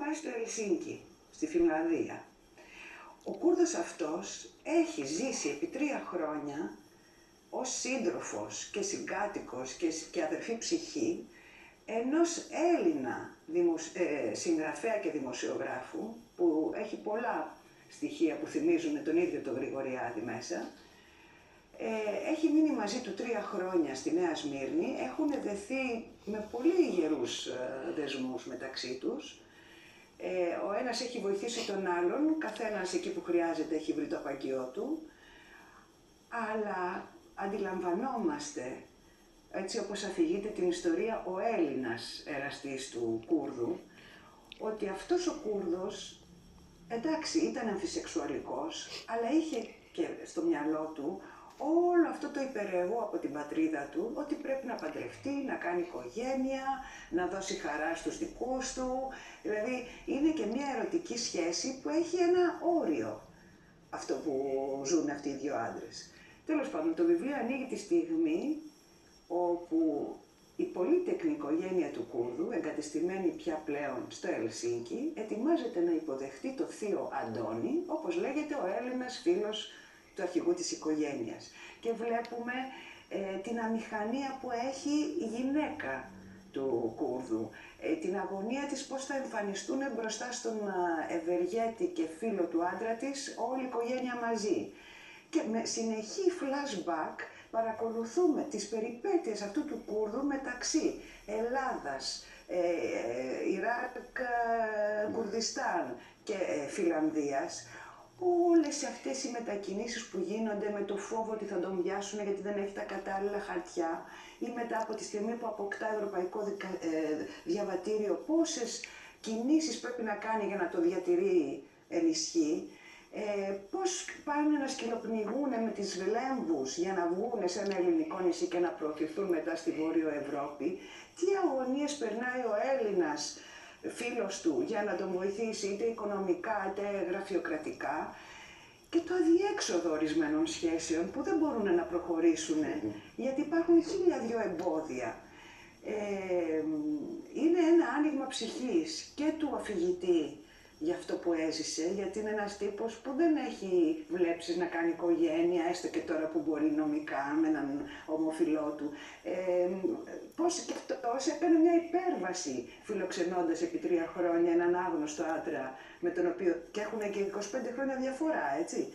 πάει στο Ελσίνκι, στη Φινλανδία. Ο Κούρδος αυτός έχει ζήσει επί 3 χρόνια ως σύντροφος και συγκάτοικος και αδερφή ψυχή ενός Έλληνα συγγραφέα και δημοσιογράφου που έχει πολλά στοιχεία που θυμίζουν τον ίδιο τον Γρηγοριάδη μέσα. Έχει μείνει μαζί του 3 χρόνια στη Νέα Σμύρνη, έχουν δεθεί με πολύ γερούς δεσμούς μεταξύ τους. Ο ένας έχει βοηθήσει τον άλλον, καθένας εκεί που χρειάζεται έχει βρει το απαγγείο του, αλλά αντιλαμβανόμαστε, έτσι όπως αφηγείται την ιστορία ο Έλληνας εραστής του Κούρδου, ότι αυτός ο Κούρδος, εντάξει, ήταν αμφισεξουαλικός, αλλά είχε και στο μυαλό του όλο αυτό το υπερεγώ από την πατρίδα του, ότι πρέπει να παντρευτεί, να κάνει οικογένεια, να δώσει χαρά στους δικούς του. Δηλαδή είναι και μια ερωτική σχέση που έχει ένα όριο, αυτό που ζουν αυτοί οι 2 άντρες. Τέλος πάντων, το βιβλίο ανοίγει τη στιγμή όπου η πολύτεκνη οικογένεια του Κούρδου, εγκατεστημένη πια πλέον στο Ελσίνκι, ετοιμάζεται να υποδεχτεί το θείο Αντώνη, όπως λέγεται ο Έλληνας φίλος του αρχηγού της οικογένειας. Και βλέπουμε την αμηχανία που έχει η γυναίκα του Κούρδου, την αγωνία της πώς θα εμφανιστούν μπροστά στον ευεργέτη και φίλο του άντρα της όλη η οικογένεια μαζί. Και με συνεχή flashback παρακολουθούμε τις περιπέτειες αυτού του Κούρδου μεταξύ Ελλάδας, Ιράκ, Κουρδιστάν και Φιλανδίας. Όλες αυτές οι μετακινήσεις που γίνονται με το φόβο ότι θα τον πιάσουν γιατί δεν έχει τα κατάλληλα χαρτιά, ή μετά από τη στιγμή που αποκτά ευρωπαϊκό διαβατήριο, πόσες κινήσεις πρέπει να κάνει για να το διατηρεί ενισχύ, πώς πάνε να σκυλοπνιγούν με τις λέμβους για να βγουν σε ένα ελληνικό νησί και να προωθηθούν μετά στη Βόρειο Ευρώπη, τι αγωνίες περνάει ο Έλληνας φίλος του για να τον βοηθήσει είτε οικονομικά είτε γραφειοκρατικά, και το αδιέξοδο ορισμένων σχέσεων που δεν μπορούν να προχωρήσουν γιατί υπάρχουν 1002 εμπόδια. Είναι ένα άνοιγμα ψυχής και του αφηγητή για αυτό που έζησε, γιατί είναι ένας τύπος που δεν έχει βλέψεις να κάνει οικογένεια, έστω και τώρα που μπορεί νομικά με έναν ομοφυλό του. Πώς και αυτός έκανε μια υπέρβαση φιλοξενώντας επί 3 χρόνια έναν άγνωστο άντρα, με τον οποίο και έχουν και 25 χρόνια διαφορά, έτσι.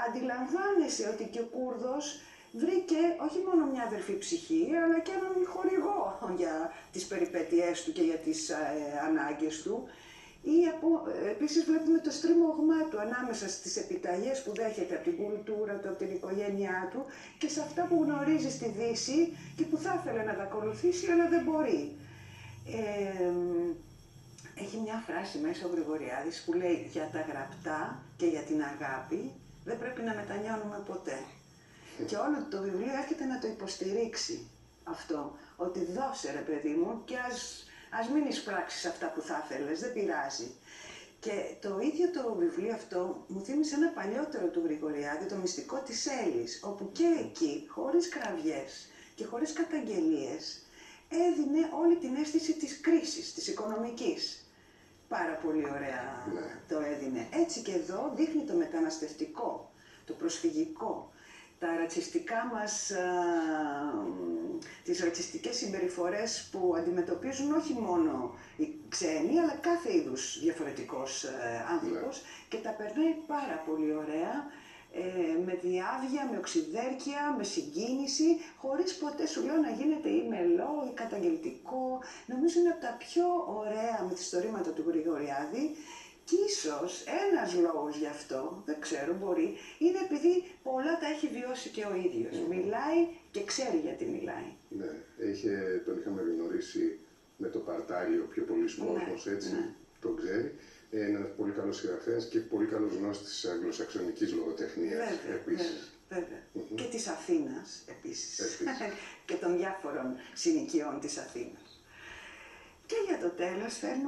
Αντιλαμβάνεσαι ότι και ο Κούρδος βρήκε όχι μόνο μια αδερφή ψυχή, αλλά και έναν χορηγό για τις περιπέτειές του και για τις ανάγκες του. Επίσης βλέπουμε το στριμωγμά του ανάμεσα στις επιταγές που δέχεται από την κουλτούρα του, από την οικογένειά του και σε αυτά που γνωρίζει στη Δύση και που θα ήθελε να τα ακολουθήσει αλλά δεν μπορεί. Έχει μια φράση μέσα ο Γρηγοριάδης που λέει «Για τα γραπτά και για την αγάπη δεν πρέπει να μετανιώνουμε ποτέ». Και όλο το βιβλίο έρχεται να το υποστηρίξει αυτό, ότι δώσε ρε παιδί μου και ας μην εισπράξεις αυτά που θα ήθελες, δεν πειράζει. Και το ίδιο το βιβλίο αυτό μου θύμισε ένα παλιότερο του Γρηγοριάδη, το Μυστικό της Έλλης, όπου και εκεί, χωρίς κραυγές και χωρίς καταγγελίες, έδινε όλη την αίσθηση της κρίσης, της οικονομικής. Πάρα πολύ ωραία το έδινε. Έτσι και εδώ δείχνει το μεταναστευτικό, το προσφυγικό, τα ρατσιστικά μας, τις ρατσιστικές συμπεριφορές που αντιμετωπίζουν όχι μόνο οι ξένοι, αλλά κάθε είδους διαφορετικός άνθρωπος και τα περνάει πάρα πολύ ωραία, με διάβια, με οξυδέρκεια, με συγκίνηση, χωρίς ποτέ σου λέω να γίνεται ή μελό ή καταγγελτικό. Νομίζω είναι από τα πιο ωραία μυθιστορήματα του Γρηγοριάδη. Και ίσως ένας λόγος γι' αυτό, δεν ξέρω, μπορεί, είναι επειδή πολλά τα έχει βιώσει και ο ίδιος. Μιλάει και ξέρει γιατί μιλάει. Ναι, τον είχαμε γνωρίσει με το Παρτάλιο, πιο πολλοί κόσμος, έτσι, τον ξέρει. Είναι ένας πολύ καλός συγγραφέας και πολύ καλός γνώστης της αγγλοσαξονικής λογοτεχνίας επίσης. Βέβαια. Και της Αθήνας επίσης. Και των διάφορων συνοικιών της Αθήνας. Και για το τέλος φέρνουμε